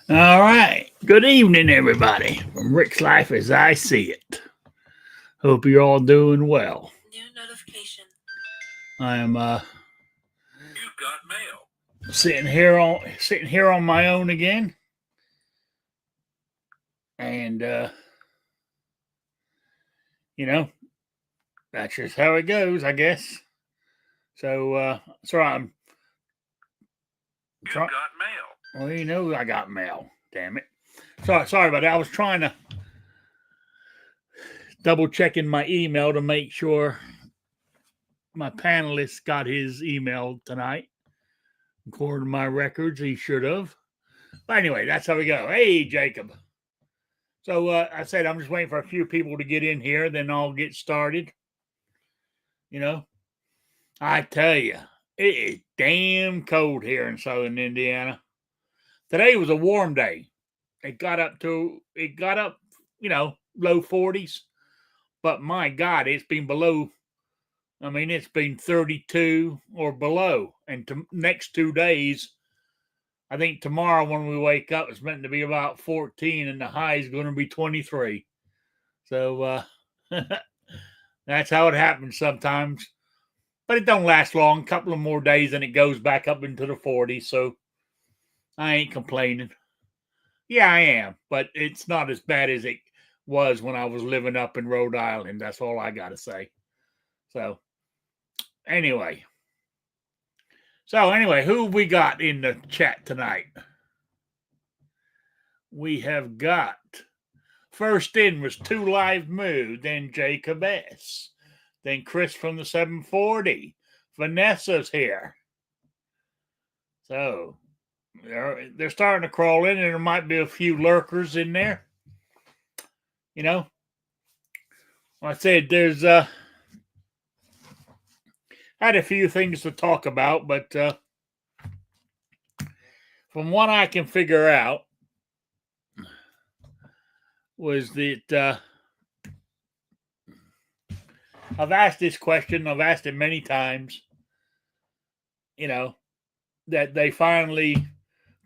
All right. Good evening, everybody. From Rick's Life as I see it. Hope you're all doing well. New notification. I am You've got mail. sitting here on my own again, and you know that's just how it goes, I guess. So I'm You've trying. got mail. Well, I got mail. Damn it. Sorry about that. I was trying to double checking my email to make sure my panelist got his email tonight. According to my records, he should have. But anyway, that's how we go. Hey, Jacob. So I said I'm just waiting for a few people to get in here, then I'll get started. You know, I tell you, it is damn cold here in southern Indiana. Today was a warm day. It got up, low 40s. But my God, it's been below. I mean, it's been 32 or below. And next 2 days, I think tomorrow when we wake up, it's meant to be about 14 and the high is going to be 23. So that's how it happens sometimes. But it don't last long. A couple of more days and it goes back up into the 40s. So I ain't complaining. Yeah, I am. But it's not as bad as it was when I was living up in Rhode Island. That's all I got to say. So anyway. Who we got in the chat tonight? We have got first in was 2 Live Moo, then Jacob S., then Chris from the 740. Vanessa's here. So they're starting to crawl in, and there might be a few lurkers in there. Like I said, there's had a few things to talk about, but from what I can figure out was that I've asked this question. I've asked it many times. That they finally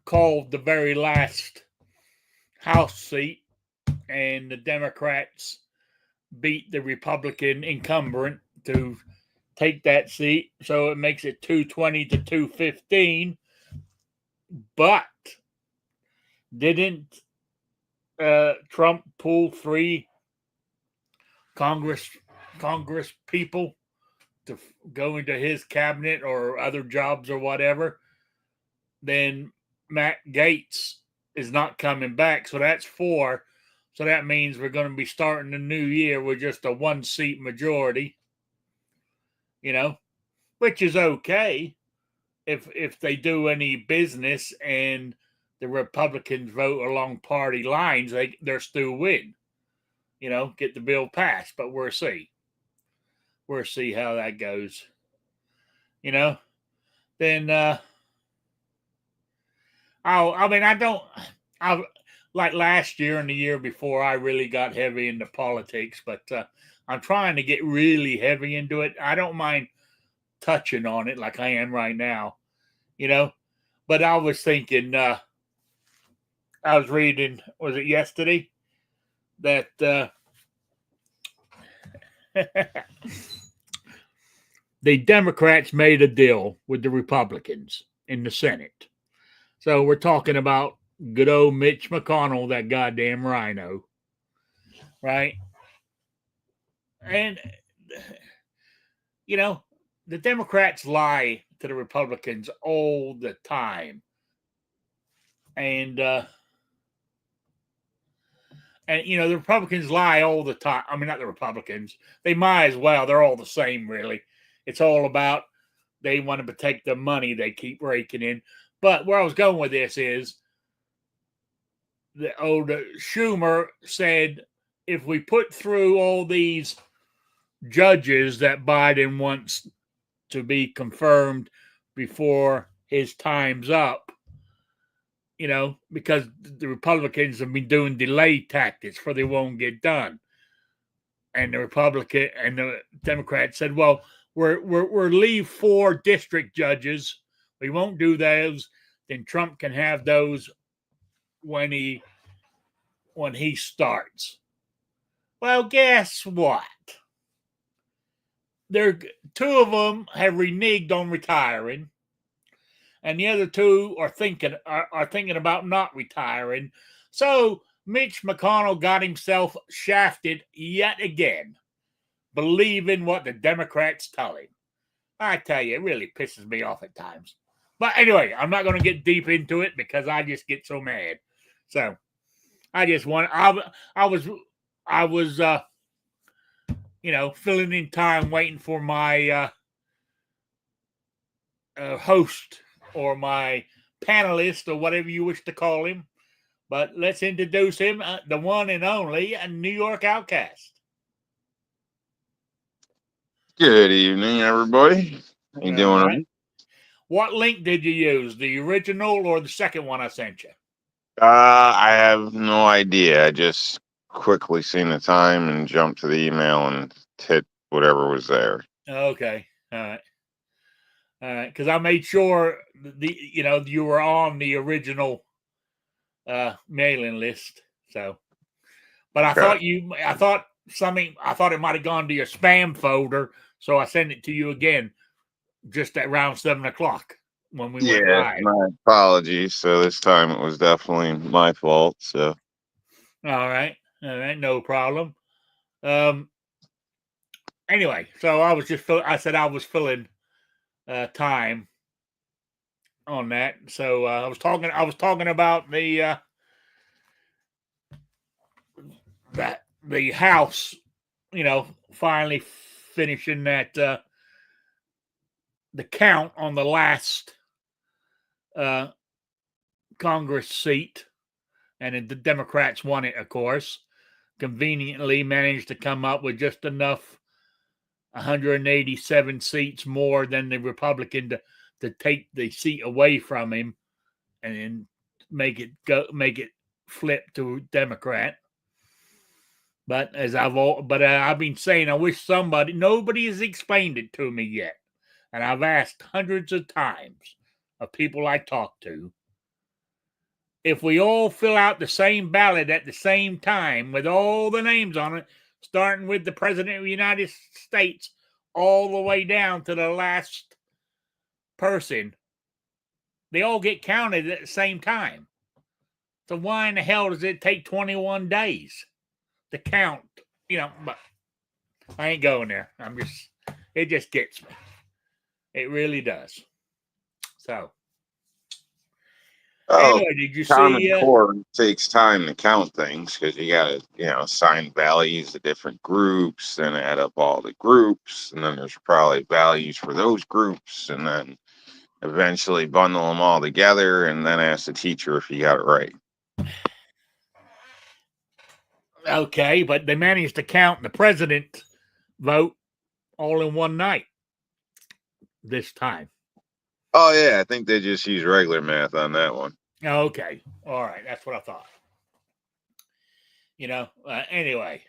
called the very last House seat, and the Democrats beat the Republican incumbent to take that seat. So it makes it 220 to 215. But didn't Trump pull 3 Congress people to go into his cabinet or other jobs or whatever? Then Matt Gaetz is not coming back. So that's 4. So that means we're going to be starting the new year with just a 1-seat majority, which is okay if they do any business and the Republicans vote along party lines, they're still win, get the bill passed. But we'll see. We'll see how that goes. Then I like last year and the year before, I really got heavy into politics, but I'm trying to get really heavy into it. I don't mind touching on it like I am right now, but I was thinking, I was reading, was it yesterday, that the Democrats made a deal with the Republicans in the Senate. So we're talking about good old Mitch McConnell, that goddamn rhino, right? And, the Democrats lie to the Republicans all the time. And the Republicans lie all the time. I mean, not the Republicans. They might as well. They're all the same, really. It's all about they want to protect the money they keep raking in. But where I was going with this is the old Schumer said, if we put through all these judges that Biden wants to be confirmed before his time's up, because the Republicans have been doing delay tactics for they won't get done. And the Republican and the Democrats said, well, we're leave 4 district judges. We won't do those. Then Trump can have those when he starts. Well, guess what? Two of them have reneged on retiring, and the other two are thinking about not retiring. So Mitch McConnell got himself shafted yet again, believing what the Democrats tell him. I tell you, it really pisses me off at times. But anyway, I'm not going to get deep into it because I just get so mad. So I just want I was filling in time waiting for my host or my panelist or whatever you wish to call him. But let's introduce him, the one and only New York Outcast. Good evening, everybody. How you doing? Right. What link did you use? The original or the second one I sent you? I have no idea. I just quickly seen the time and jumped to the email and hit whatever was there. Okay. All right. Because I made sure you were on the original mailing list. So, but I thought it might have gone to your spam folder, so I sent it to you again, just at around 7:00 when we went live. My apologies. So this time it was definitely my fault. So, all right, no problem. Anyway, so I was filling time on that. So I was talking about the House, finally finishing that the count on the last Congress seat, and the Democrats won it, of course. Conveniently managed to come up with just enough 187 seats more than the Republican to take the seat away from him and then make it flip to Democrat. But I've been saying, I wish nobody has explained it to me yet. And I've asked hundreds of times of people I talk to. If we all fill out the same ballot at the same time with all the names on it, starting with the President of the United States all the way down to the last person, they all get counted at the same time. So why in the hell does it take 21 days to count? But I ain't going there. It just gets me. It really does. So. Anyway, did you Common see? Core takes time to count things because you got to, assign values to different groups, then add up all the groups, and then there's probably values for those groups, and then eventually bundle them all together, and then ask the teacher if you got it right. Okay, but they managed to count the president vote all in one night this time. Oh, yeah, I think they just use regular math on that one. Okay, all right, that's what I thought. Anyway.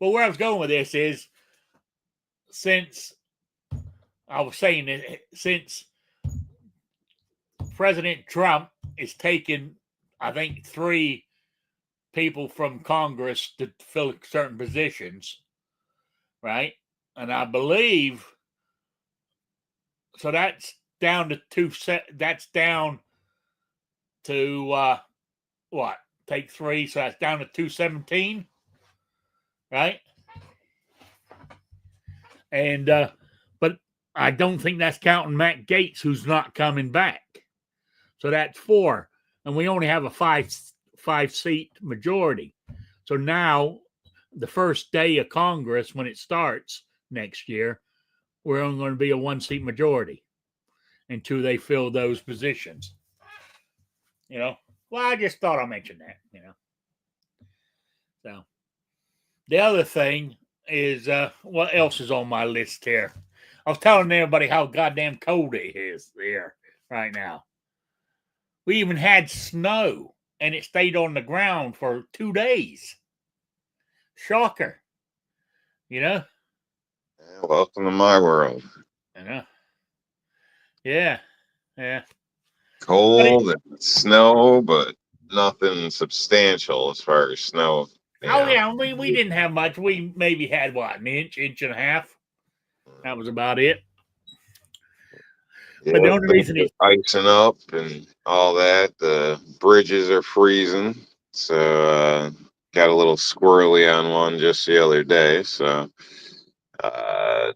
Well, where I was going with this is, since President Trump is taking, I think, 3 people from Congress to fill certain positions, right? And I believe, so that's down to that's down to what? Take 3, so that's down to 217, right? And but I don't think that's counting Matt Gaetz, who's not coming back. So that's 4, and we only have a 5-seat majority. So now, the first day of Congress, when it starts next year, we're only going to be a 1-seat majority until they fill those positions. Well, I just thought I'd mention that. So the other thing is, what else is on my list here? I was telling everybody how goddamn cold it is here right now. We even had snow, and it stayed on the ground for 2 days. Shocker. Welcome to my world. Yeah. Cold and snow, but nothing substantial as far as snow. Oh yeah, we didn't have much. We maybe had what, an inch and a half. That was about it. Yeah, But the only reason things it's are icing up and all that. The bridges are freezing. So got a little squirrely on one just the other day. So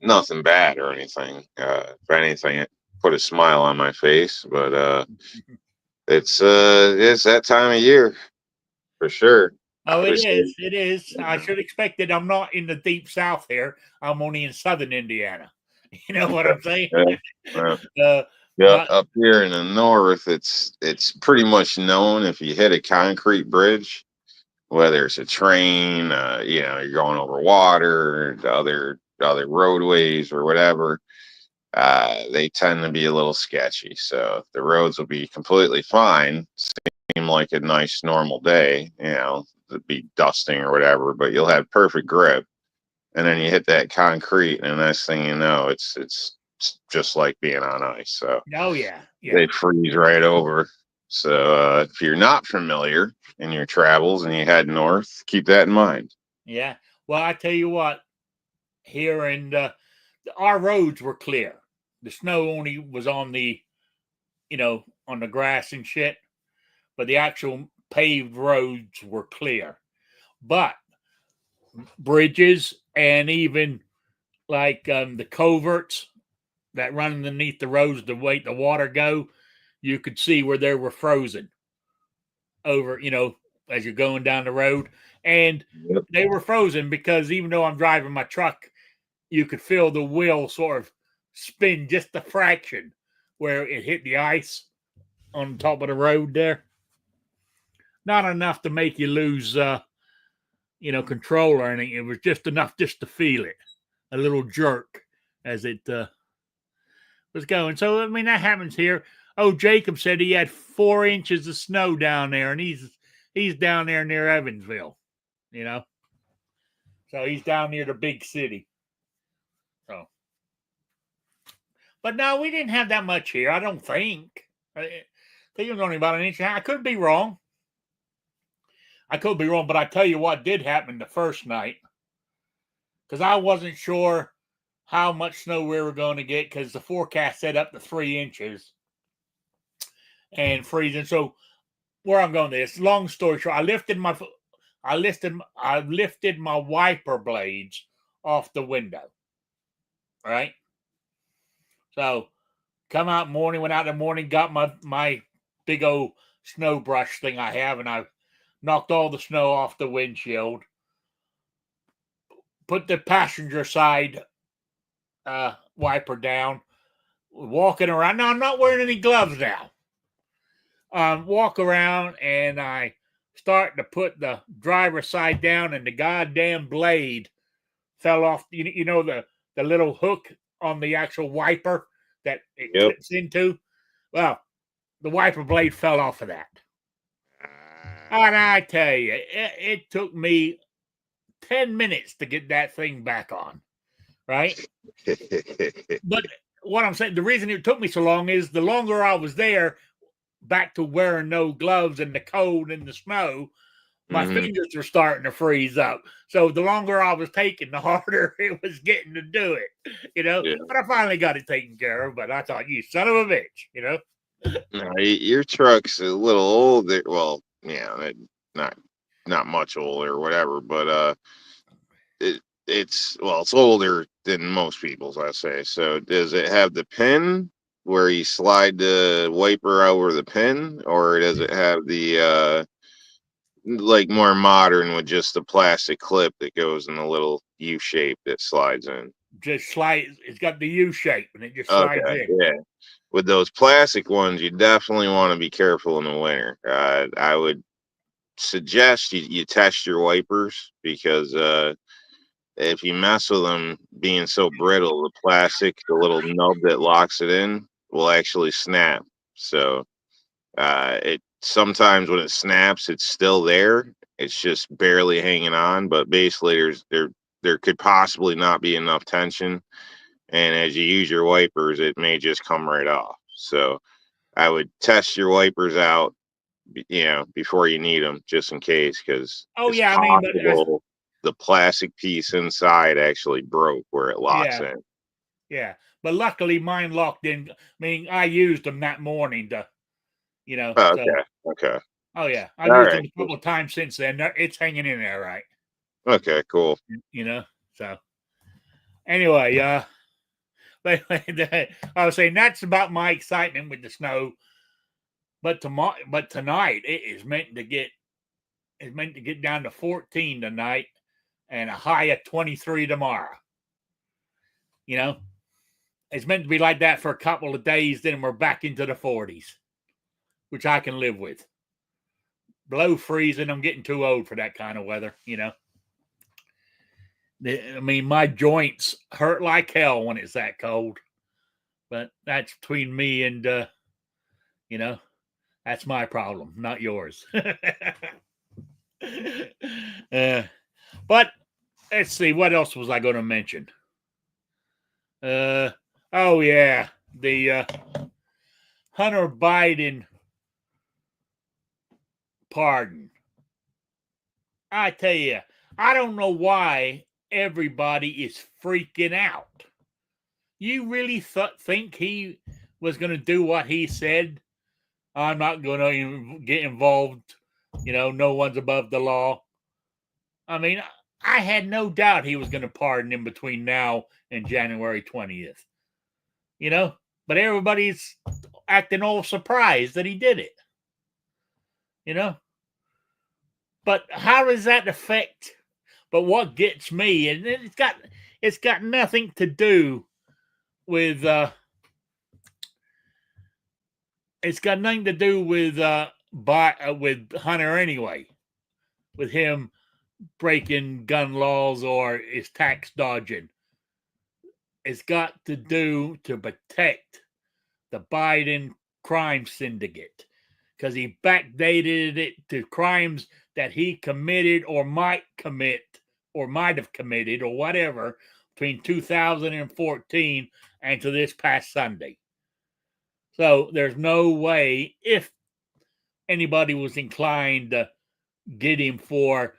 nothing bad or anything. If anything, it put a smile on my face. But it's that time of year for sure. oh, it Obviously, is. It is. I should expect it. I'm not in the deep south here. I'm only in southern Indiana. You know what I'm saying? yeah, yeah. uh, Yeah, but up here in the north, it's pretty much known if you hit a concrete bridge, whether it's a train, you're going over water, other roadways or whatever. They tend to be a little sketchy. So the roads will be completely fine, seem like a nice normal day, it'd be dusting or whatever, but you'll have perfect grip. And then you hit that concrete, and the next thing you know, it's just like being on ice. So oh yeah, yeah, they freeze right over. So if you're not familiar in your travels and you head north, keep that in mind. yeah. Well, I tell you what, here and our roads were clear. The snow only was on the, on the grass and shit, but the actual paved roads were clear. But bridges and even like the coverts that run underneath the roads to wait the water go, you could see where they were frozen over, as you're going down the road. And Yep. they were frozen because even though I'm driving my truck, you could feel the wheel sort of spin just a fraction where it hit the ice on top of the road there. Not enough to make you lose, control or anything. It was just enough just to feel it, a little jerk as it was going. So, I mean, that happens here. Oh, Jacob said he had 4 inches of snow down there, and he's down there near Evansville, So he's down near the big city. So, but no, we didn't have that much here. I don't think. I think it was only about an inch. I could be wrong. But I tell you what did happen the first night, because I wasn't sure how much snow we were going to get because the forecast said up to 3 inches and freezing. So where I'm going with this, long story short, I lifted my wiper blades off the window. Right. So come out morning, went out in the morning, got my big old snow brush thing I have, and I knocked all the snow off the windshield. Put the passenger side wiper down. Walking around. Now I'm not wearing any gloves now. Walk around and I start to put the driver's side down, and the goddamn blade fell off. The little hook on the actual wiper that it Yep. clips into. Well, the wiper blade fell off of that. And I tell you, it took me 10 minutes to get that thing back on. Right? But what I'm saying, the reason it took me so long is the longer I was there, back to wearing no gloves and the cold and the snow, my fingers were starting to freeze up. So the longer I was taking, the harder it was getting to do it, Yeah. But I finally got it taken care of. But I thought, you son of a bitch, No, your truck's a little older. Well, yeah, not much older or whatever, but it's older than most people's, I say. So does it have the pin where you slide the wiper over the pin, or does it have the like more modern with just the plastic clip that goes in the little U shape that slides in? Just slide. It's got the U shape and it just slides Okay, in. yeah. With those plastic ones, you definitely want to be careful in the winter. I would suggest you test your wipers, because if you mess with them being so brittle, the plastic, the little nub that locks it in, will actually snap. So it sometimes when it snaps, it's still there. It's just barely hanging on, but basically there could possibly not be enough tension, and as you use your wipers, it may just come right off. So I would test your wipers out before you need them, just in case, because Oh it's yeah, I mean, but possible the plastic piece inside actually broke where it locks yeah, in. yeah. But luckily, mine locked in. I mean, I used them that morning to, so. Okay. Okay. Oh yeah, All I've used them right. a couple of times since then. It's hanging in there, right? Okay. Cool. So anyway, but I was saying that's about my excitement with the snow. But tonight it is meant to get down to 14 tonight and a high of 23 tomorrow. It's meant to be like that for a couple of days, then we're back into the 40s, which I can live with. Below freezing, I'm getting too old for that kind of weather. I mean, my joints hurt like hell when it's that cold, but that's between me and, that's my problem, not yours. But let's see, what else was I going to mention? Oh yeah, the Hunter Biden pardon. I tell you, I don't know why everybody is freaking out. You really think he was going to do what he said? I'm not going to get involved. No one's above the law. I mean, I had no doubt he was going to pardon him between now and January 20th. But everybody's acting all surprised that he did it. But how does that affect? But what gets me, and it's got nothing to do with it's got nothing to do with with Hunter anyway, with him breaking gun laws or his tax dodging. It's got to do to protect the Biden crime syndicate, because he backdated it to crimes that he committed or might commit or might have committed or whatever between 2014 and to this past Sunday. So there's no way, if anybody was inclined to get him for,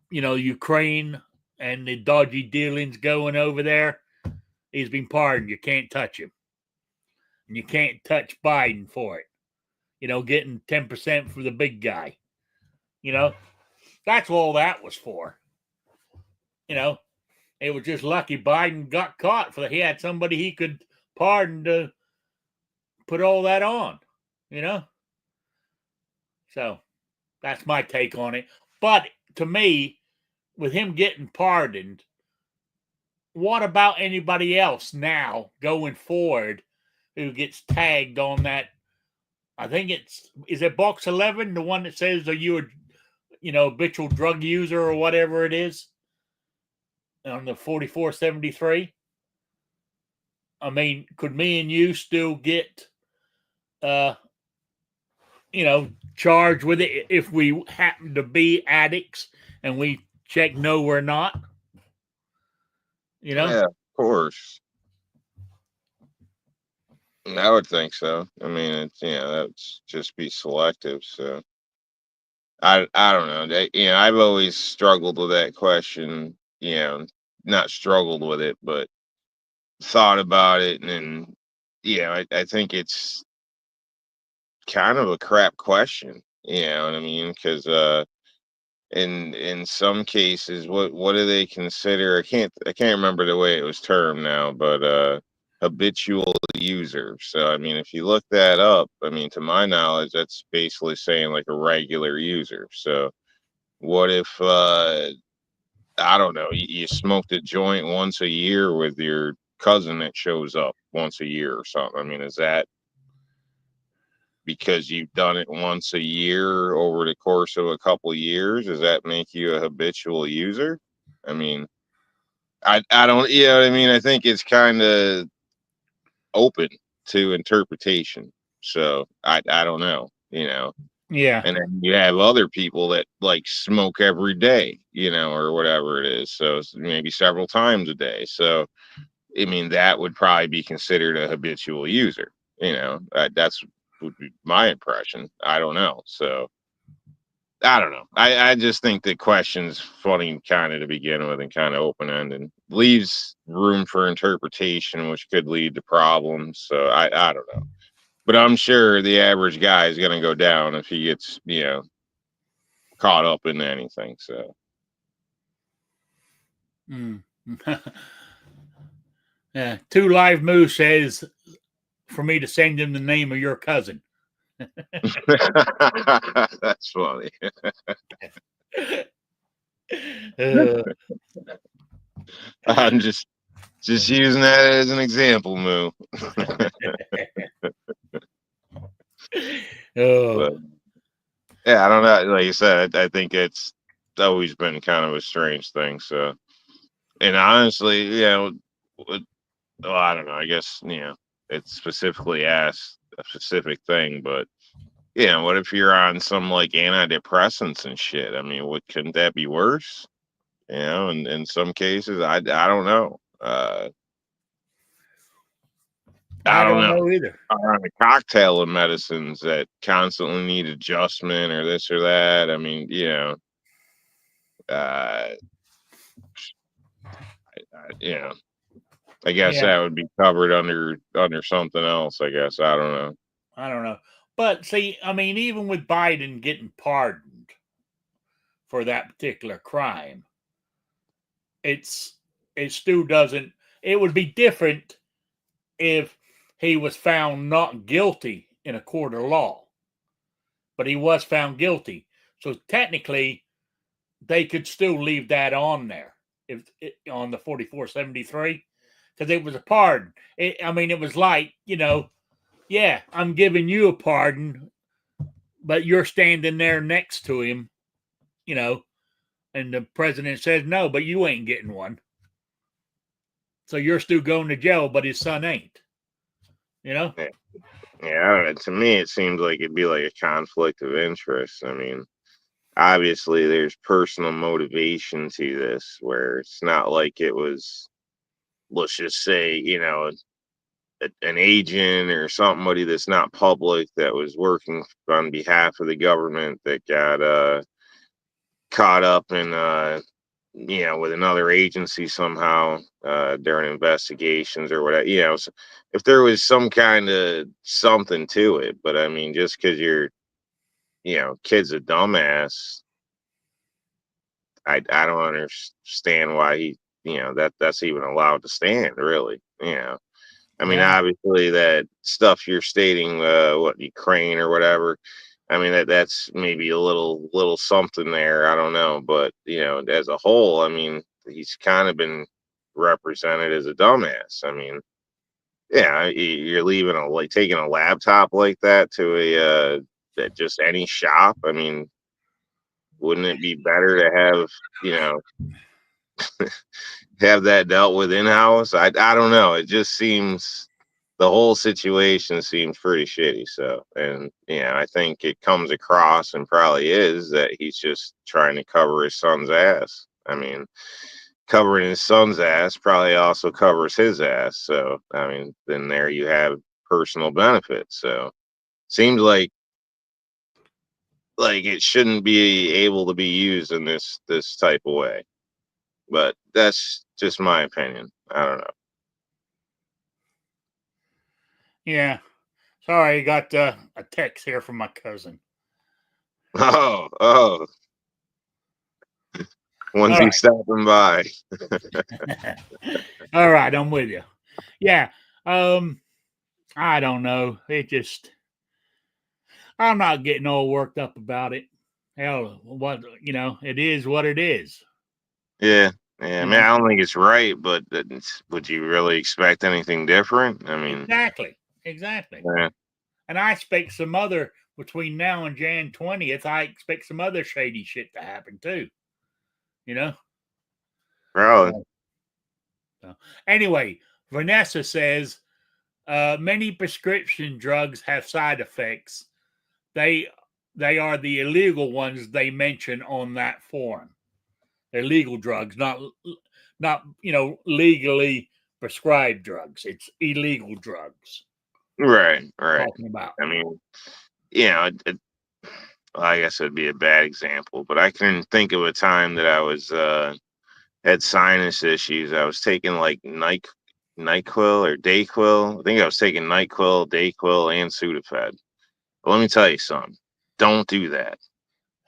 Ukraine and the dodgy dealings going over there, he's been pardoned. You can't touch him. And you can't touch Biden for it. Getting 10% for the big guy. That's all that was for. It was just lucky Biden got caught for that. He had somebody he could pardon to put all that on. So that's my take on it. But to me, with him getting pardoned, what about anybody else now going forward who gets tagged on that? I think is it box 11, the one that says, are you a habitual drug user or whatever it is, on the 4473? I mean, could me and you still get charged with it if we happen to be addicts and we check no, we're not? Yeah, of course. I would think so. I mean, it's that's just be selective. So I don't know. I've always struggled with that question. Not struggled with it, but thought about it, and I think it's kind of a crap question. You know what I mean? Because in some cases, what do they consider? I can't remember the way it was termed now, but habitual user. So I mean, if you look that up, I mean, to my knowledge, that's basically saying like a regular user. So what if I don't know, you smoked a joint once a year with your cousin that shows up once a year or something? I mean, is that because you've done it once a year over the course of a couple of years? Does that make you a habitual user? I mean, I don't, what I mean? I think it's kind of open to interpretation. So I don't know, Yeah. and then you have other people that like smoke every day, or whatever it is. So maybe several times a day. So, I mean, that would probably be considered a habitual user. That's would be my impression. I don't know. So I don't know. I just think the question's funny kind of to begin with and kind of open ended. Leaves room for interpretation, which could lead to problems. So I don't know. But I'm sure the average guy is gonna go down if he gets, caught up in anything. So Mm. Yeah. Two Live Moose says for me to send him the name of your cousin. that's funny. Uh, I'm just using that as an example, Moo. oh, But yeah, I don't know. Like you said, I think it's always been kind of a strange thing. So, and honestly, well, I don't know. I guess it's specifically asked a specific thing, but what if you're on some like antidepressants and shit? I mean, couldn't that be worse? In some cases, I don't know. I I don't don't know. know either. On a cocktail of medicines that constantly need adjustment or this or that. I mean, uh, I guess Yeah, that would be covered under something else. I guess I don't know. I don't know. But see, I mean, even with Biden getting pardoned for that particular crime, it still doesn't. It would be different if he was found not guilty in a court of law, but he was found guilty. So technically, they could still leave that on there on the 4473 because it was a pardon. I mean, it was like, yeah, I'm giving you a pardon, but you're standing there next to him, you know, and the president says no, but you ain't getting one. So you're still going to jail, but his son ain't. Yeah, I don't know. To me, it seems like it'd be like a conflict of interest. I mean, obviously, there's personal motivation to this, where it's not like it was, let's just say, an agent or somebody that's not public that was working on behalf of the government that got caught up in with another agency somehow during investigations or whatever. So if there was some kind of something to it, but I mean, just because your kid's a dumbass, I don't understand why that's even allowed to stand, really. I mean, Yeah. obviously that stuff you're stating, what Ukraine or whatever. I mean that's maybe a little something there. I don't know, but as a whole, I mean, he's kind of been represented as a dumbass. I mean, yeah, you're leaving taking a laptop like that to a at just any shop. I mean, wouldn't it be better to have have that dealt with in house? I don't know. It just seems the whole situation seems pretty shitty. So, and I think it comes across and probably is that he's just trying to cover his son's ass. I mean, covering his son's ass probably also covers his ass. So, I mean, then there you have personal benefits. So, seems like it shouldn't be able to be used in this type of way. But that's just my opinion. I don't know. Yeah. Sorry, I got a text here from my cousin. Oh, when's All he right. stopping by? All right, I'm with you. Yeah. I don't know. I'm not getting all worked up about it. Hell, it is what it is. Yeah, yeah. I You mean, know? I don't think it's right, but would you really expect anything different? I mean, Exactly. Exactly. yeah, And I expect some other between now and Jan 20th, I expect some other shady shit to happen too. You know? probably. So, anyway, Vanessa says many prescription drugs have side effects. They they are the illegal ones they mention on that form. They're legal drugs, not legally prescribed drugs. It's illegal drugs. Right. Right. talking about. I mean, I guess it'd be a bad example, but I can think of a time that I was had sinus issues. I was taking like NyQuil or Dayquil. I think I was taking NyQuil, Dayquil, and Sudafed. But let me tell you something. Don't do that.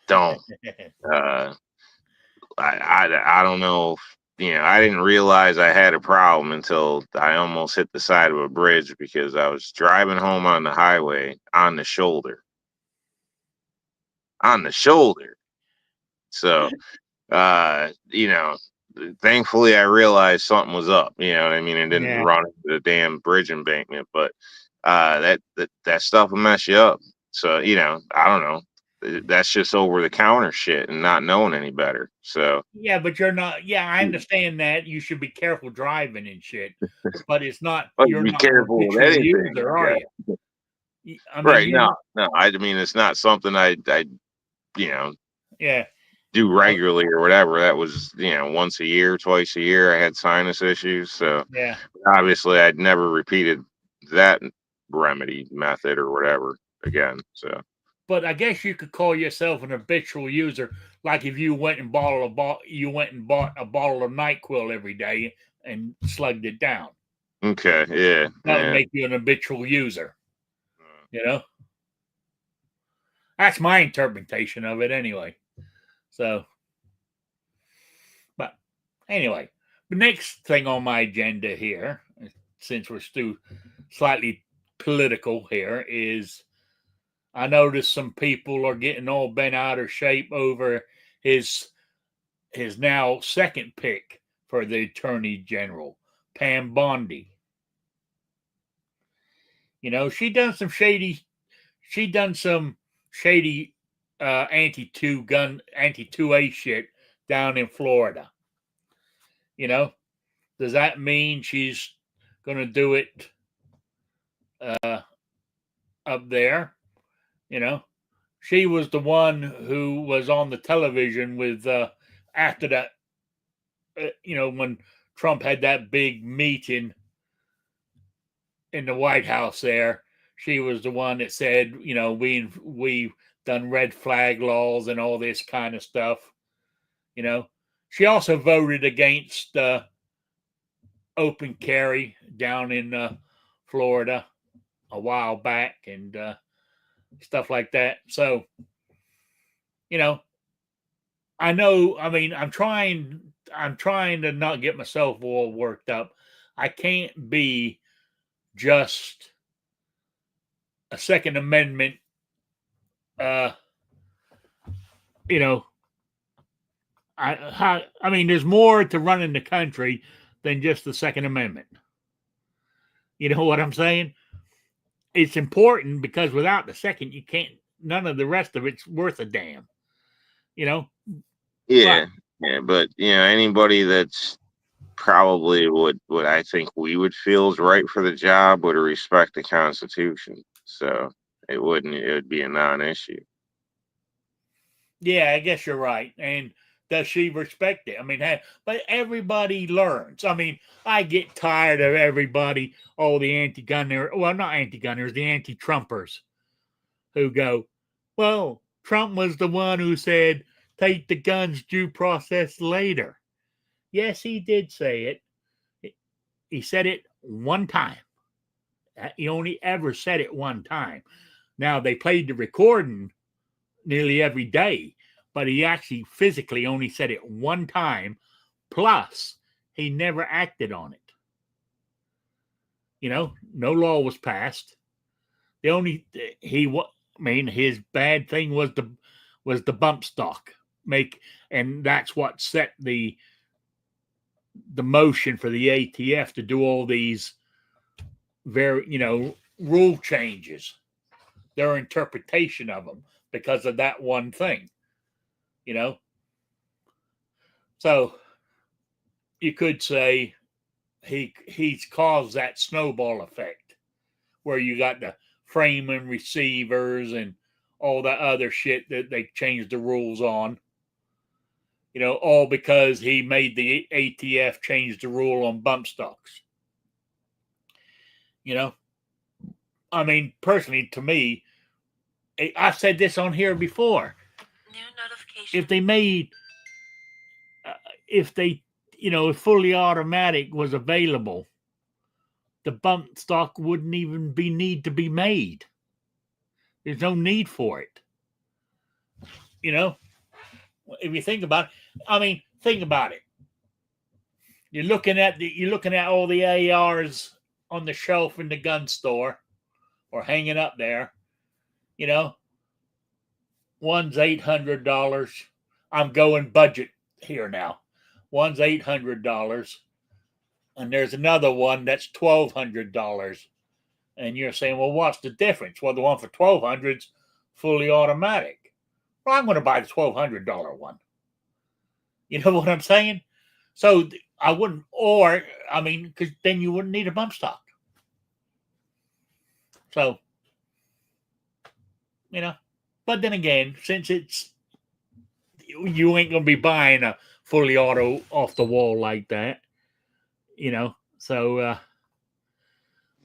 Don't. Uh, I don't know. I didn't realize I had a problem until I almost hit the side of a bridge because I was driving home on the highway on the shoulder. On the shoulder. So, uh, you know, thankfully I realized something was up. You know what I mean? And didn't Yeah. run into the damn bridge embankment. But that stuff will mess you up. So, I don't know. That's just over the counter shit and not knowing any better. So, Yeah, but you're not. Yeah, I understand that you should be careful driving and shit, but it's not. oh, You're be not an careful with habitual anything. user, are Yeah. you? I mean, Right. you're No, not. no. I mean, it's not something I you know, Yeah. do regularly or whatever. That was, once a year, twice a year. I had sinus issues. So Yeah. obviously I'd never repeated that remedy method or whatever again. So, But I guess you could call yourself an habitual user. Like if you went and you went and bought a bottle of NyQuil every day and slugged it down. okay. Yeah. That would Yeah. make you an habitual user. You know, that's my interpretation of it, anyway. So, but anyway, the next thing on my agenda here, since we're still slightly political here, is I noticed some people are getting all bent out of shape over his now second pick for the Attorney General, Pam Bondi. She done some shady anti 2A shit down in Florida. Does that mean she's going to do it up there? She was the one who was on the television with after that. When Trump had that big meeting in the White House, there, she was the one that said, we've done red flag laws and all this kind of stuff. She also voted against open carry down in Florida a while back and stuff like that. So, I know. I mean, I'm trying to not get myself all worked up. I can't be just a Second Amendment. Uh, you know, I mean, there's more to running the country than just the Second Amendment. You know what I'm saying? It's important because without the second, you can't. None of the rest of it's worth a damn. yeah. But Yeah. But, anybody that's probably what I think we would feel is right for the job would respect the Constitution. So it would be a non-issue. yeah, I guess you're right. And does she respect it? I mean, but everybody learns. I mean, I get tired of everybody, all the anti-gunner, well, not anti-gunners, the anti-Trumpers who go, well, Trump was the one who said, take the guns due process later. Yes, he did say it. He said it one time. He only ever said it one time. Now, they played the recording nearly every day, but he actually physically only said it one time. Plus, he never acted on it. No law was passed. The only his bad thing was the bump stock and that's what set the motion for the ATF to do all these rule changes, their interpretation of them because of that one thing. So you could say he's caused that snowball effect where you got the framing receivers and all that other shit that they changed the rules on. All because he made the ATF change the rule on bump stocks. I mean, personally, to me, I said this on here before. New notification. If they made, if they, if fully automatic was available, the bump stock wouldn't even need to be made. There's no need for it. If you think about it, I mean, think about it. You're looking at all the ARs on the shelf in the gun store or hanging up there. One's $800. I'm going budget here now. One's $800, and there's another one that's $1,200. And you're saying, well, what's the difference? Well, the one for $1,200's fully automatic. Well, I'm going to buy the $1,200 one. You know what I'm saying? So I wouldn't, because then you wouldn't need a bump stock. So, but then again, since you ain't going to be buying a fully auto off the wall like that, so.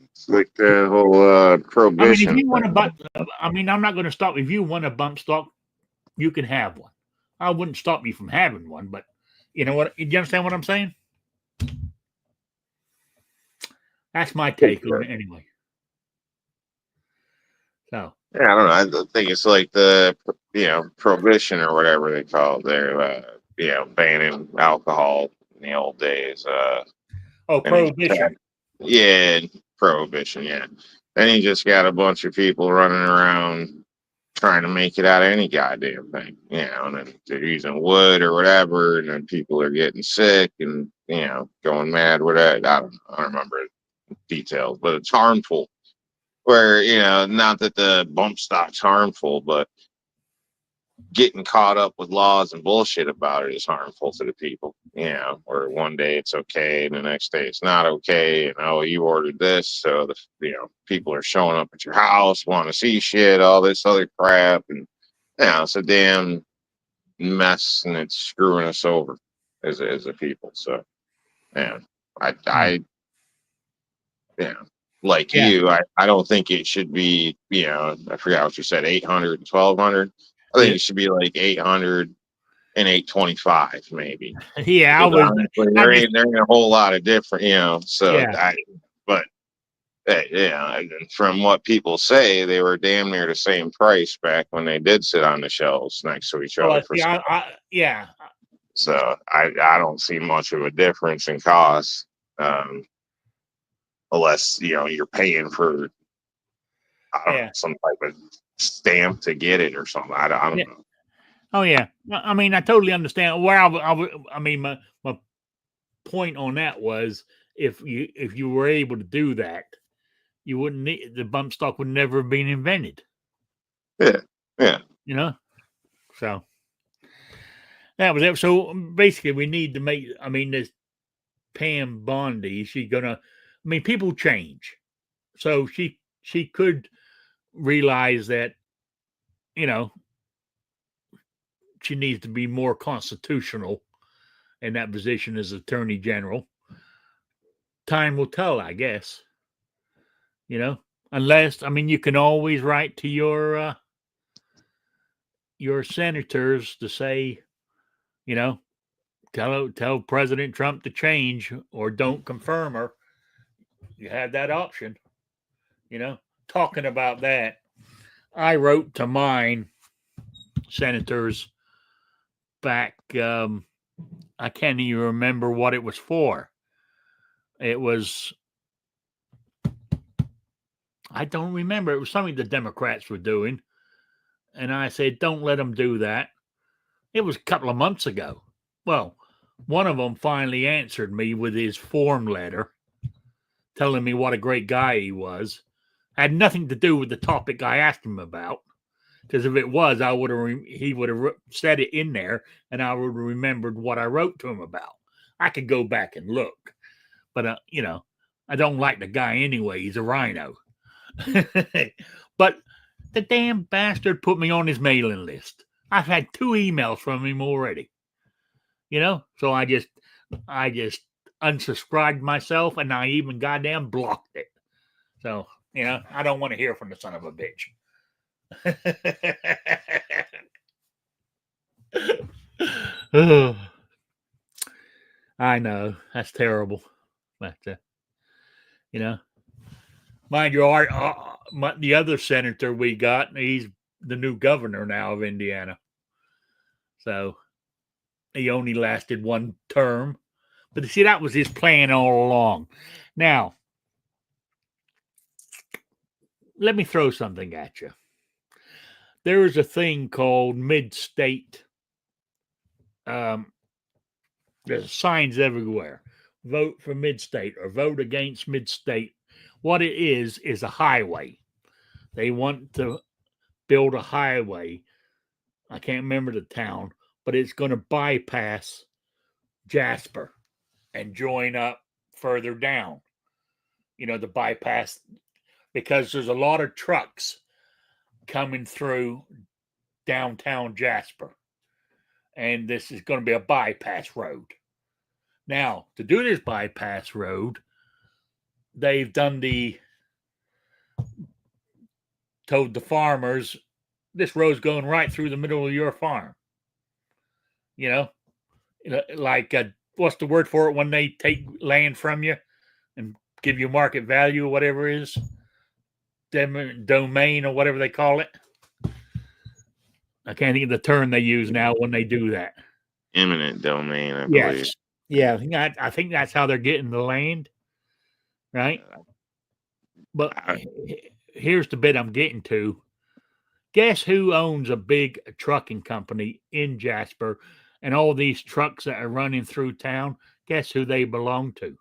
It's like the whole prohibition. I mean, if you want to buy, I'm not going to stop. If you want a bump stock, you can have one. I wouldn't stop you from having one, but you know what? Do you understand what I'm saying? That's my take on it anyway. So. Yeah, I don't know. I think it's like the prohibition or whatever they call it. They're banning alcohol in the old days. Prohibition. Yeah, prohibition. Yeah. Then you just got a bunch of people running around trying to make it out of any goddamn thing, and then they're using wood or whatever, and then people are getting sick and going mad with that. I don't remember details, but it's harmful. Where not that the bump stock's harmful, but getting caught up with laws and bullshit about it is harmful to the people. Where one day it's okay and the next day it's not okay, and you ordered this, so the people are showing up at your house, want to see shit, all this other crap, and it's a damn mess, and it's screwing us over as a people. So, I like you, I don't think it should be, I forgot what you said, 800 and 1,200. I think it should be like 800 and 825, maybe. Yeah, there ain't a whole lot of different, so from what people say, they were damn near the same price back when they did sit on the shelves next to each other. So I don't see much of a difference in cost. Unless you're paying for some type of stamp to get it or something. I don't know. Oh yeah, I mean, I totally understand. Where my point on that was if you were able to do that, you wouldn't need the bump stock would never have been invented. Yeah. So that was it. So basically, we need to make. I mean, this Pam Bondi, people change. So she could realize that, she needs to be more constitutional in that position as Attorney General. Time will tell, I guess. Unless, you can always write to your senators to say, tell President Trump to change or don't confirm her. You have that option. Talking about that, I wrote to mine senators back. I can't even remember what it was for. It was, I don't remember. It was something the Democrats were doing. And I said, don't let them do that. It was a couple of months ago. Well, one of them finally answered me with his form letter, telling me what a great guy he was. Had nothing to do with the topic I asked him about. Because if it was, he would have said it in there, and I would have remembered what I wrote to him about. I could go back and look, but I don't like the guy anyway. He's a rhino. But the damn bastard put me on his mailing list. I've had 2 emails from him already. So I just unsubscribed myself, and I even goddamn blocked it. So You know, I don't want to hear from the son of a bitch. Oh, I know that's terrible, but you know, mind you, the other senator we got, he's the new governor now of Indiana. So he only lasted one term, but see, that was his plan all along. Now, let me throw something at you. There is a thing called mid-state. There's signs everywhere. Vote for mid-state or vote against mid-state. What it is a highway. They want to build a highway. I can't remember the town, but it's going to bypass Jasper and join up further down. You know, the bypass, because there's a lot of trucks coming through downtown Jasper. And this is going to be a bypass road. Now, to do this bypass road, they've told the farmers, this road's going right through the middle of your farm. You know, like what's the word for it when they take land from you and give you market value or whatever it is? Domain or whatever they call it. I can't think of the term they use now when they do that. Eminent domain, I believe. Yes. Yeah, I think that's how they're getting the land, right? But here's the bit I'm getting to. Guess who owns a big trucking company in Jasper, and all these trucks that are running through town? Guess who they belong to?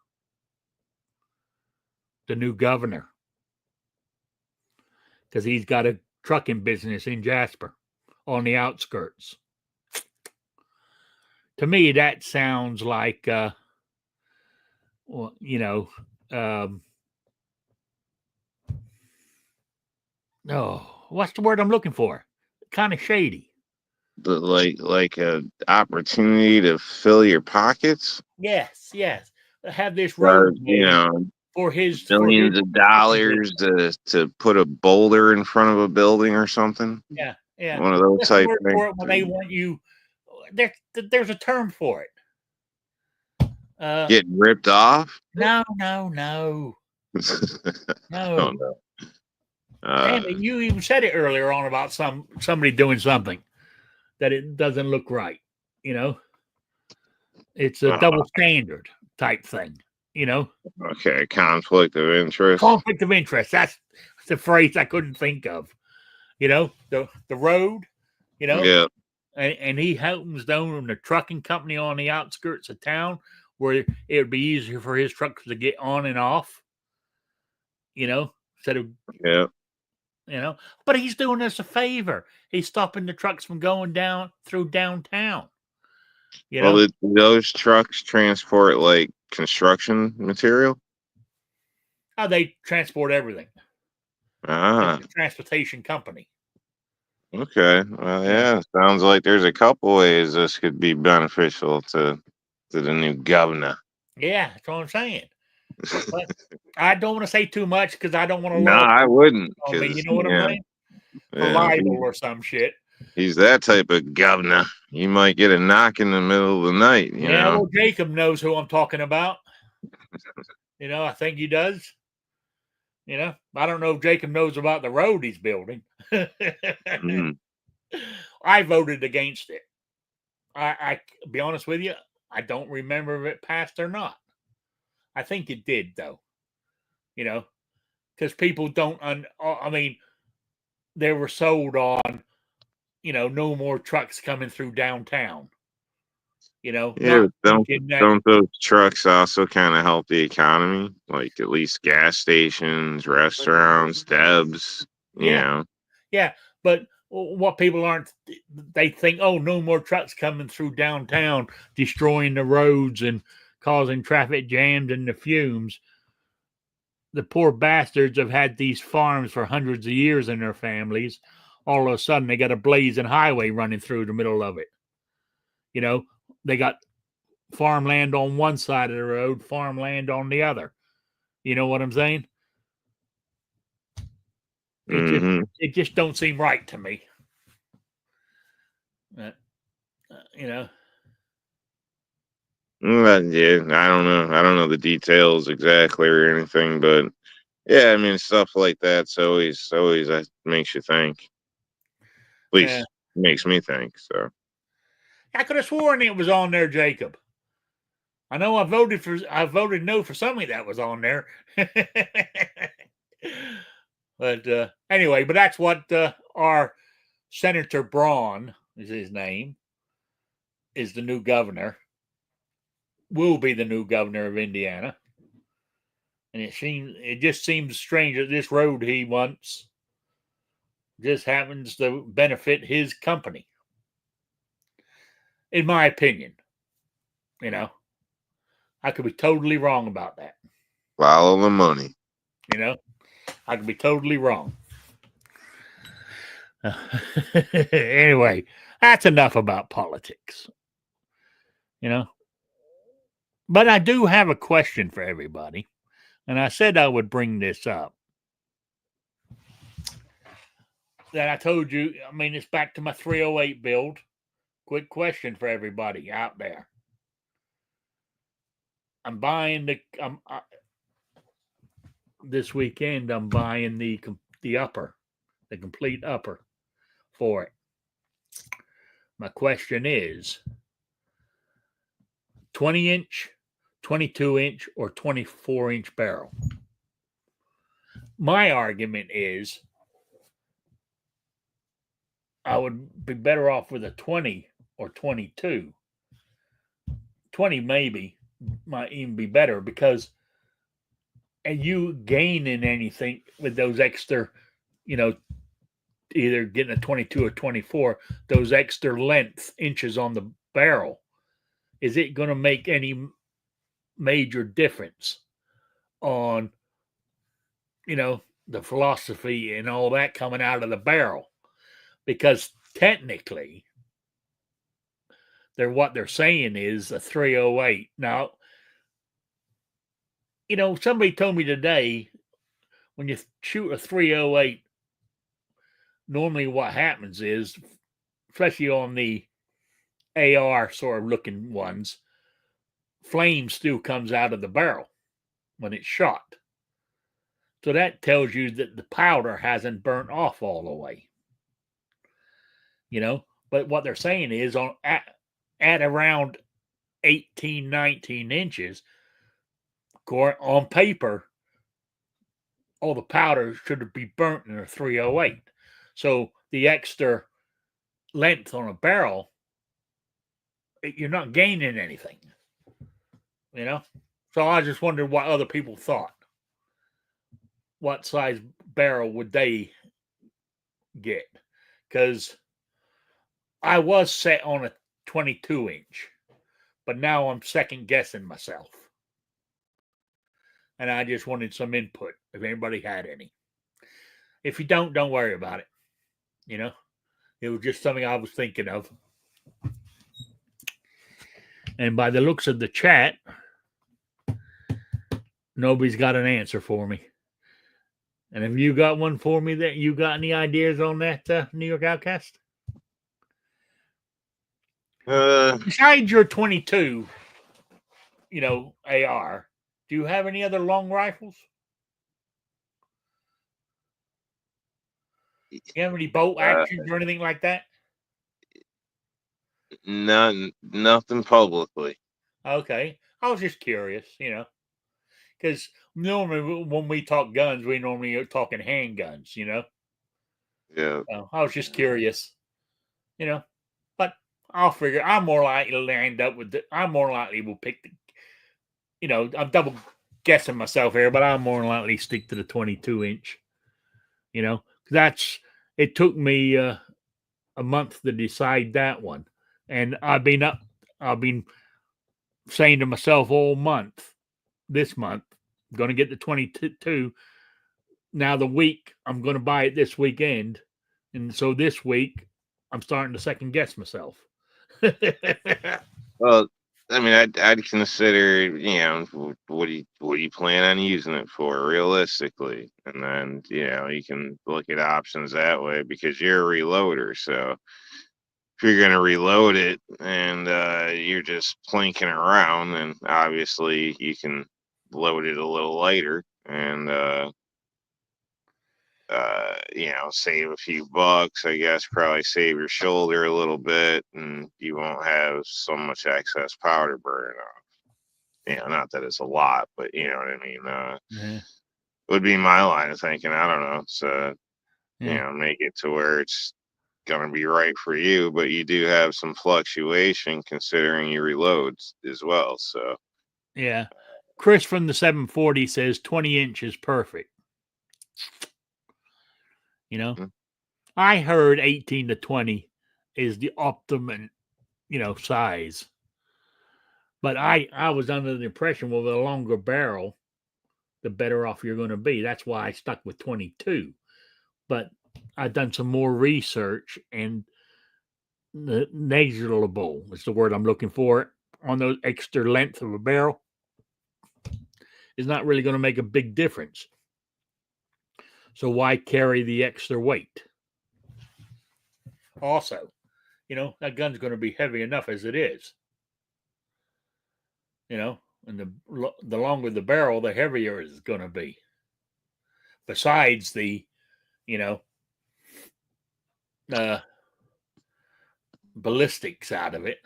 The new governor. Because he's got a trucking business in Jasper on the outskirts. To me, that sounds like, well, you know, what's the word I'm looking for? Kind of shady. Like a opportunity to fill your pockets. Yes. Have this road, you know, for his millions of dollars to put a boulder in front of a building or something. Yeah. One of those type things. For it when they want you, there's a term for it. Getting ripped off? No. No. Damn it, you even said it earlier on about somebody doing something that it doesn't look right. You know, it's a double standard type thing. You know. Okay, conflict of interest. Conflict of interest. That's the phrase I couldn't think of. You know, the road. You know. Yeah. And he happens to own a trucking company on the outskirts of town where it would be easier for his trucks to get on and off. You know, instead of you know, but he's doing us a favor. He's stopping the trucks from going down through downtown. You know, those trucks transport like construction material? Oh, they transport everything. It's a transportation company. Okay. Well, yeah, sounds like there's a couple ways this could be beneficial to the new governor. Yeah, that's what I'm saying. But I don't want to say too much because I don't want to. No, I wouldn't. You know what I'm saying? For libel or some shit. He's that type of governor. You might get a knock in the middle of the night. You know? Well, Jacob knows who I'm talking about. You know, I think he does. You know, I don't know if Jacob knows about the road he's building. I voted against it. I be honest with you, I don't remember if it passed or not. I think it did, though. You know, because people don't. I mean, they were sold on, you know, no more trucks coming through downtown. You know, don't those trucks also kind of help the economy? Like at least gas stations, restaurants, Debs. You know. Yeah, but what people aren't, they think, oh, no more trucks coming through downtown, destroying the roads and causing traffic jams and the fumes. The poor bastards have had these farms for hundreds of years in their families. All of a sudden, they got a blazing highway running through the middle of it. You know, they got farmland on one side of the road, farmland on the other. You know what I'm saying? It just don't seem right to me. You know. Yeah, I don't know. I don't know the details exactly or anything, but yeah, I mean stuff like that's always that makes you think. At least makes me think. So I could have sworn it was on there, Jacob. I know I voted no for something that was on there. But anyway, but that's what our Senator Braun is his name, is the new governor, will be the new governor of Indiana. And it just seems strange that this road he wants just happens to benefit his company. In my opinion. You know. I could be totally wrong about that. Follow the money. You know. I could be totally wrong. Anyway, that's enough about politics. You know. But I do have a question for everybody. And I said I would bring this up. That I told you, I mean, it's back to my 308 build. Quick question for everybody out there. I'm buying this weekend. I'm buying the complete upper for it. My question is 20-inch, 22-inch, or 24-inch barrel. My argument is I would be better off with a 20 or 22. 20 maybe might even be better because you gain in anything with those extra, either getting a 22 or 24, those extra length inches on the barrel. Is it going to make any major difference on, the philosophy and all that coming out of the barrel? Because technically, what they're saying is a 308. Now, somebody told me today, when you shoot a 308, normally what happens is, especially on the AR sort of looking ones, flame still comes out of the barrel when it's shot. So that tells you that the powder hasn't burnt off all the way. But what they're saying is at around 18, 19 inches, on paper, all the powder should be burnt in a 308. So the extra length on a barrel, you're not gaining anything. So I just wondered what other people thought. What size barrel would they get? Because I was set on a 22-inch, but now I'm second guessing myself. And I just wanted some input if anybody had any. If you don't worry about it. It was just something I was thinking of. And by the looks of the chat, nobody's got an answer for me. And have you got one for me? That you got any ideas on that, New York Outcast? Besides your 22, AR, do you have any other long rifles? Do you have any bolt actions or anything like that? Nothing publicly. Okay. I was just curious, because normally when we talk guns, we normally are talking handguns, Yeah. So I was just curious, but I'll figure. I'm more likely to end up with I'm more likely will pick the, I'm double guessing myself here, but I'm more likely to stick to the 22-inch, it took me a month to decide that one. And I've been saying to myself all month, this month, I'm going to get the 22. Now the week, I'm going to buy it this weekend. And so this week, I'm starting to second guess myself. Well, I mean, I'd consider, what do you plan on using it for realistically, and then you can look at options that way because you're a reloader. So if you're gonna reload it and you're just plinking around, then obviously you can load it a little lighter and save a few bucks, I guess, probably save your shoulder a little bit, and you won't have so much excess powder burning off. Not that it's a lot, but you know what I mean. Yeah. Would be my line of thinking. I don't know. So, Yeah. make it to where it's going to be right for you, but you do have some fluctuation considering your reloads as well. So, Yeah. Chris from the 740 says 20 inches perfect. Mhm. I heard 18 to 20 is the optimum, size. But I was under the impression with a longer barrel, the better off you're going to be. That's why I stuck with 22. But I've done some more research, and the negligible is the word I'm looking for on the extra length of a barrel is not really going to make a big difference. So why carry the extra weight? Also, that gun's going to be heavy enough as it is. And the longer the barrel, the heavier it's going to be. Besides the, ballistics out of it.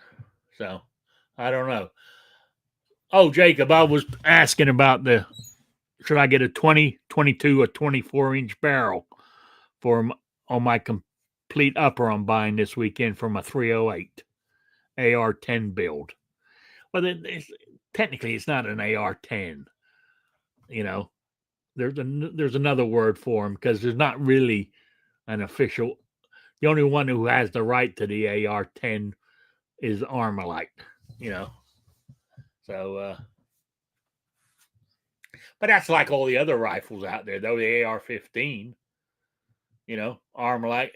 So I don't know. Oh, Jacob, I was asking about should I get a 20, 22, or 24-inch barrel on my complete upper I'm buying this weekend from a 308 AR-10 build. But technically it's not an AR-10. There's another word for them because there's not really an official. The only one who has the right to the AR-10 is Armalite. So, but that's like all the other rifles out there, though. The AR-15, Armalite.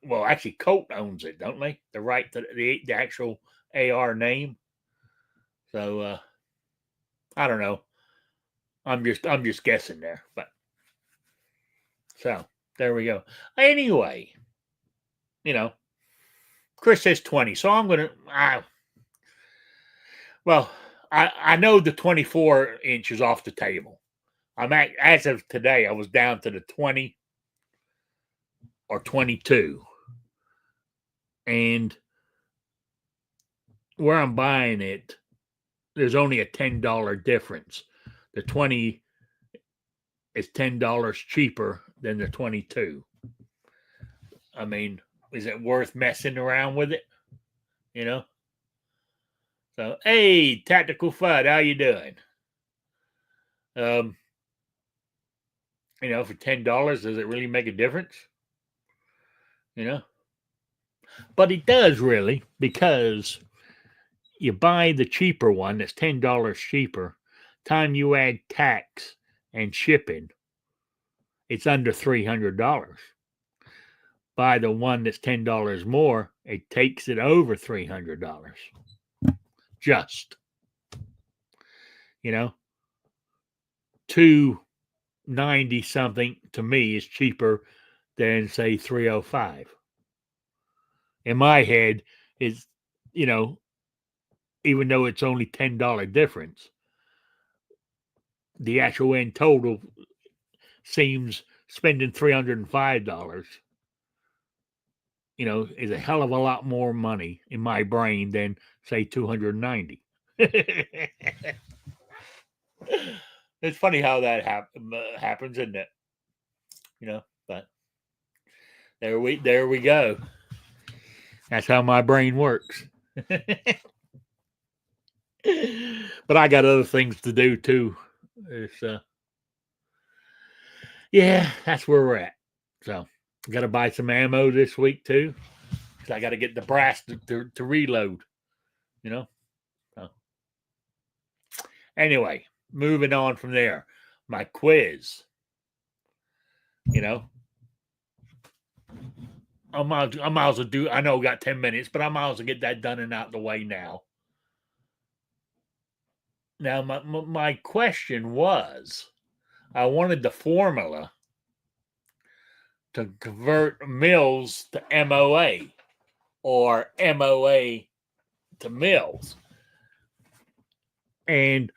Well, actually, Colt owns it, don't they? The right to the actual AR name. So, I don't know. I'm just guessing there, but so there we go. Anyway, Chris says 20, so I'm gonna. Well, I know the 24 inch is off the table. As of today, I was down to the 20 or 22, and where I'm buying it, there's only a $10 difference. The 20 is $10 cheaper than the 22. I mean, is it worth messing around with it? So, hey, Tactical FUD, how you doing? For $10, does it really make a difference? But it does really, because you buy the cheaper one that's $10 cheaper. Time you add tax and shipping, it's under $300. Buy the one that's $10 more, it takes it over $300. Just, $290 something to me is cheaper than say $305. In my head, is even though it's only $10 difference, the actual end total seems spending $305, is a hell of a lot more money in my brain than say $290. It's funny how that happens, isn't it? But there we go. That's how my brain works. But I got other things to do too. Yeah, that's where we're at. So got to buy some ammo this week too, because I got to get the brass to reload. So anyway, moving on from there, my quiz. I might as well do. I know I got 10 minutes, but I might as well get that done and out the way now. Now, my question was, I wanted the formula to convert mills to MOA or MOA to mills. And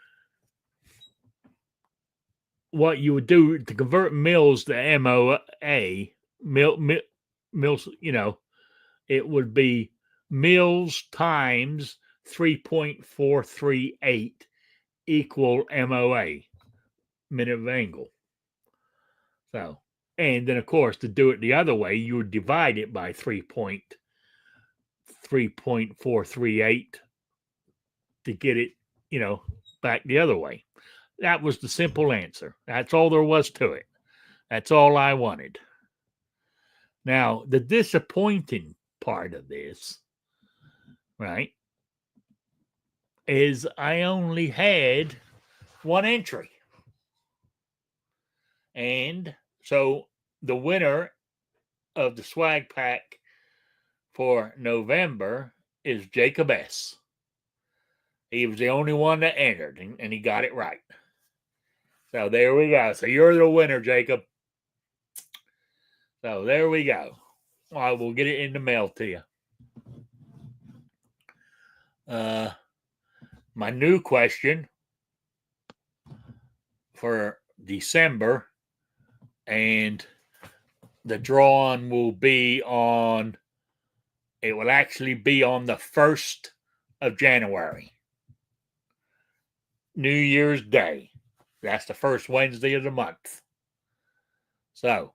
what you would do to convert mills to MOA, mills, it would be mills times 3.438 equal MOA, minute of angle. So, and then of course, to do it the other way, you would divide it by 3.438 to get it, back the other way. That was the simple answer. That's all there was to it. That's all I wanted. Now, the disappointing part of this, right, is I only had one entry. And so the winner of the swag pack for November is Jacob S. He was the only one that entered, and he got it right. So there we go. So you're the winner, Jacob. So there we go. I will get it in the mail to you. My new question for December, and the drawing will actually be on the 1st of January. New Year's Day. That's the first Wednesday of the month. So,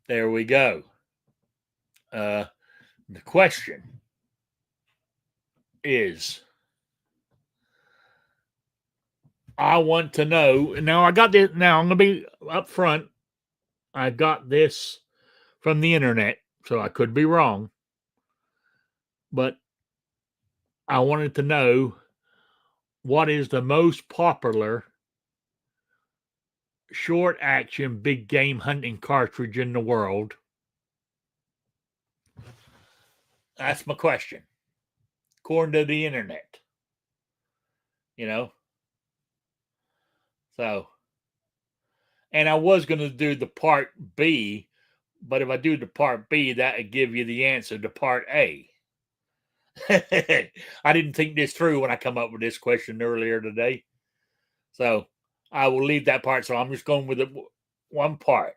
there we go. The question is, I want to know. Now, I got this. Now, I'm going to be up front. I got this from the internet, so I could be wrong. But I wanted to know what is the most popular short action big game hunting cartridge in the world. That's my question. According to the internet. So, and I was going to do the part B, but if I do the part B, that would give you the answer to part A. I didn't think this through when I come up with this question earlier today. So I will leave that part. So I'm just going with one part.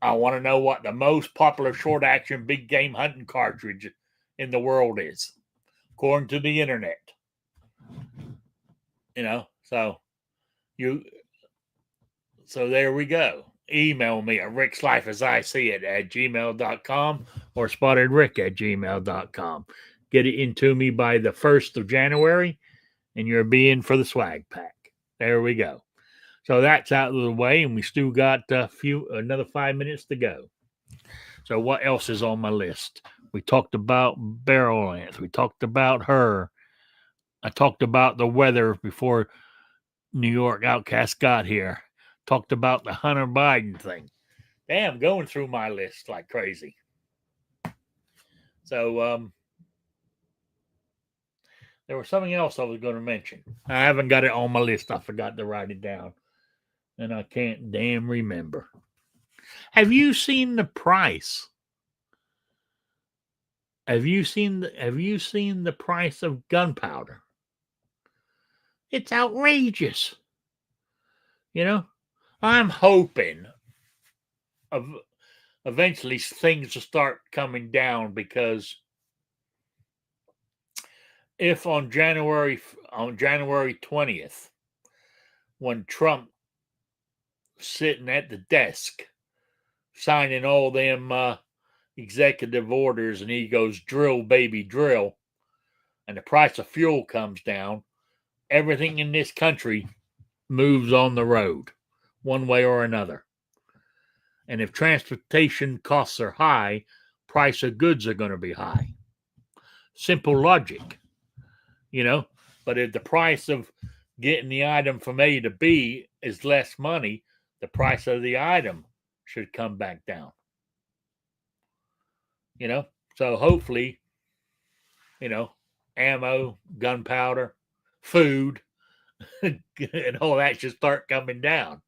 I want to know what the most popular short action big game hunting cartridge in the world is, according to the internet. So there we go. Email me at rickslife@gmail.com or spottedrick@gmail.com. Get it into me by the 1st of January, and you're being for the swag pack. There we go. So that's out of the way, and we still got another 5 minutes to go. So what else is on my list? We talked about barrel ants. We talked about her. I talked about the weather before New York Outcast got here. Talked about the Hunter Biden thing. Damn, going through my list like crazy. So there was something else I was going to mention. I haven't got it on my list. I forgot to write it down. And I can't damn remember. Have you seen the price? Have you seen the price of gunpowder? It's outrageous. I'm hoping eventually things will start coming down, because if on January 20th, when Trump sitting at the desk signing all them executive orders, and he goes, drill baby drill, and the price of fuel comes down, everything in this country moves on the road one way or another. And if transportation costs are high, price of goods are going to be high. Simple logic, But if the price of getting the item from A to B is less money, the price of the item should come back down. So hopefully, ammo, gunpowder, food, and all that should start coming down.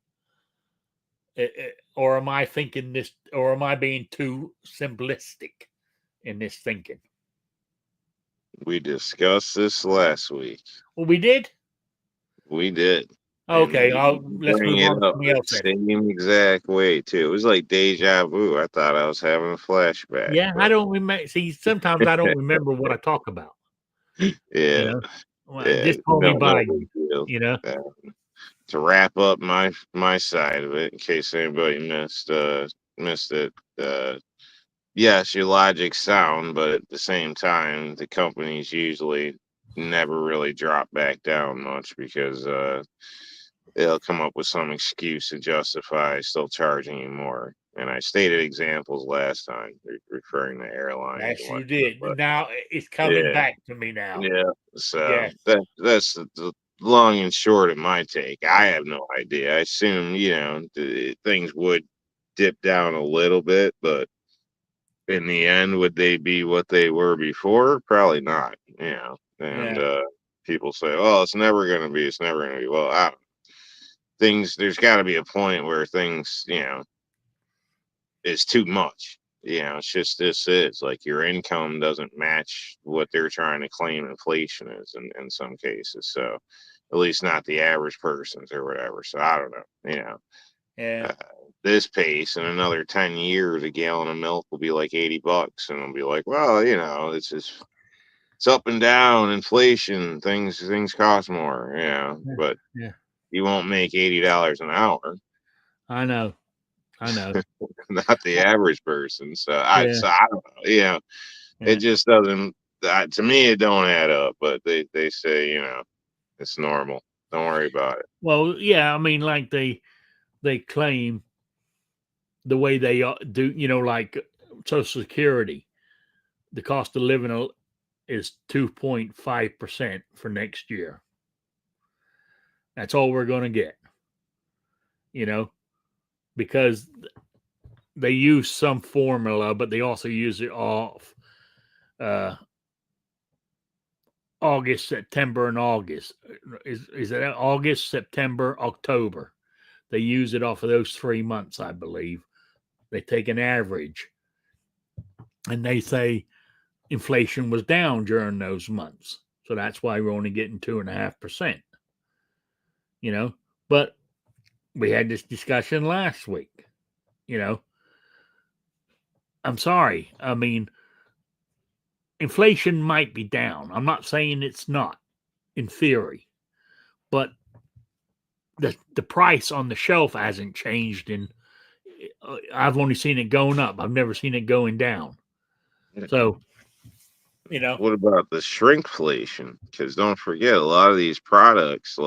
Or am I thinking this, or am I being too simplistic in this thinking? We discussed this last week. Well, we did. We did. Okay, And let's bring move it on to up something the else then. same exact way too. It was like deja vu. I thought I was having a flashback. Yeah, I but don't remember. See, sometimes I don't remember what I talk about. You yeah, know, well, yeah. just call me No, no Biden. big deal. You know, To wrap up my side of it, in case anybody missed it. Yes, your logic's sound, but at the same time, the companies usually never really drop back down much because they'll come up with some excuse to justify still charging you more. And I stated examples last time, referring to airlines yes, and you whatnot. did. But Now it's coming yeah, back to me now. yeah. So Yes, that's the long and short of my take. I have no idea. I assume things would dip down a little bit, but in the end, would they be what they were before? Probably not. And yeah, people say, "Oh, it's never going to be. It's never going to be." Well, I don't things there's got to be a point where things is too much. It's just this is like your income doesn't match what they're trying to claim inflation is in some cases. So at least not the average person's or whatever. So I don't know. yeah. Uh, this pace in another 10 years, a gallon of milk will be like $80, and I'll be like, well, it's just it's up and down, inflation, things cost more, Yeah, but yeah. you won't make $80 an hour. I know, I know. Not the average person. So Yeah, I don't know. It yeah. just doesn't. To me, it don't add up. But they say it's normal. Don't worry about it. Well, yeah. I mean, like they claim the way they do. Like Social Security, the cost of living is 2.5% for next year. That's all we're going to get. Because they use some formula, but they also use it off uh, August, September, and August. Is it August, September, October? They use it off of those 3 months, I believe. They take an average, and they say inflation was down during those months, so that's why we're only getting 2.5%. But we had this discussion last week. I'm sorry. I mean, inflation might be down. I'm not saying it's not, in theory, but the price on the shelf hasn't changed. I've only seen it going up. I've never seen it going down. So, What about the shrinkflation? Because don't forget, a lot of these products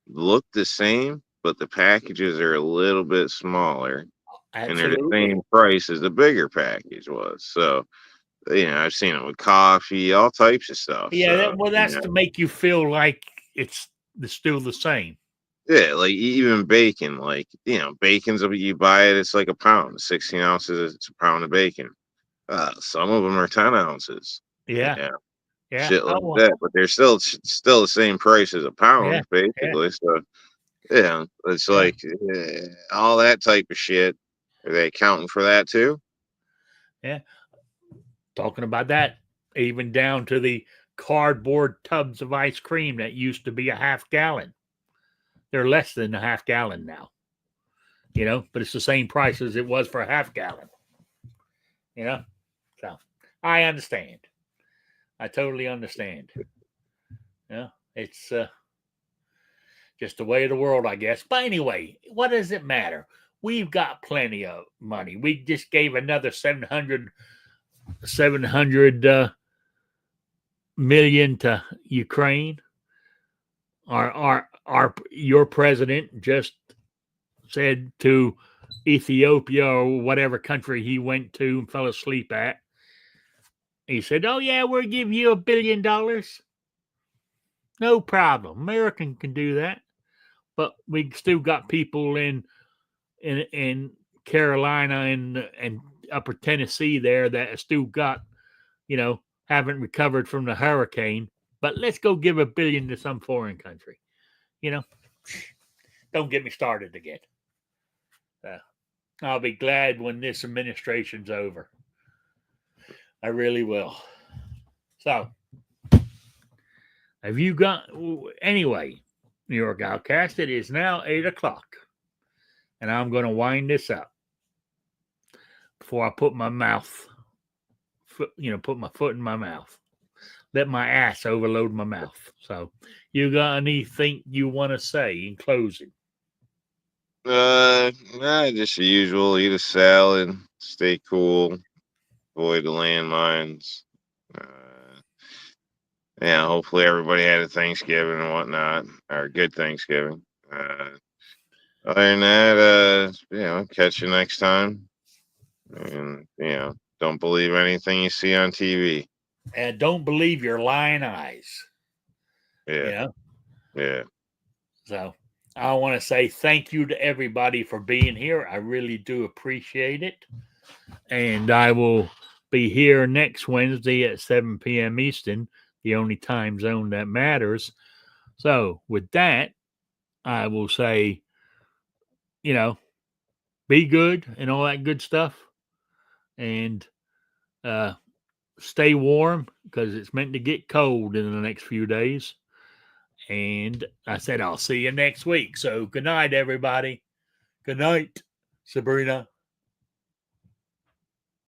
look the same, but the packages are a little bit smaller, and they're the absolutely. same price as the bigger package was. So I've seen it with coffee, all types of stuff. Yeah. So That's to make you feel like it's still the same. yeah, like even bacon, bacon's you buy it, it's like a pound, 16 ounces, it's a pound of bacon. Some of them are 10 ounces. Yeah. Yeah, Yeah. shit like Oh, well, that, but they're still the same price as a yeah. pound, Yeah. basically. So yeah, it's Yeah. like all that type of shit. Are they accounting for that too? Yeah. Talking about that, even down to the cardboard tubs of ice cream that used to be a half gallon. They're less than a half gallon now, but it's the same price as it was for a half gallon, So I understand. I totally understand. It's just the way of the world, I guess. But anyway, what does it matter? We've got plenty of money. We just gave another 700 million to Ukraine. Your president just said to Ethiopia or whatever country he went to and fell asleep at. He said, "Oh yeah, we'll give you $1 billion. No problem. American can do that." But we still got people in Carolina and upper Tennessee there that still got, haven't recovered from the hurricane. But let's go give $1 billion to some foreign country. you know, don't get me started again. I'll be glad when this administration's over. I really will. So, have you got, anyway, New York Outcast, it is now 8 o'clock, and I'm going to wind this up before I put my put my foot in my mouth. Let my ass overload my mouth. So, you got anything you want to say in closing? Nah, just the usual. Eat a salad, stay cool, avoid the landmines. Yeah, hopefully everybody had a Thanksgiving and whatnot, or a good Thanksgiving. Other than that, catch you next time. And, don't believe anything you see on TV. And don't believe your lying eyes. Yeah. Yeah. So I want to say thank you to everybody for being here. I really do appreciate it. And I will be here next Wednesday at 7 p.m. Eastern, the only time zone that matters. So with that, I will say, be good and all that good stuff. And stay warm because it's meant to get cold in the next few days. And I said, I'll see you next week. So good night, everybody. Good night, Sabrina.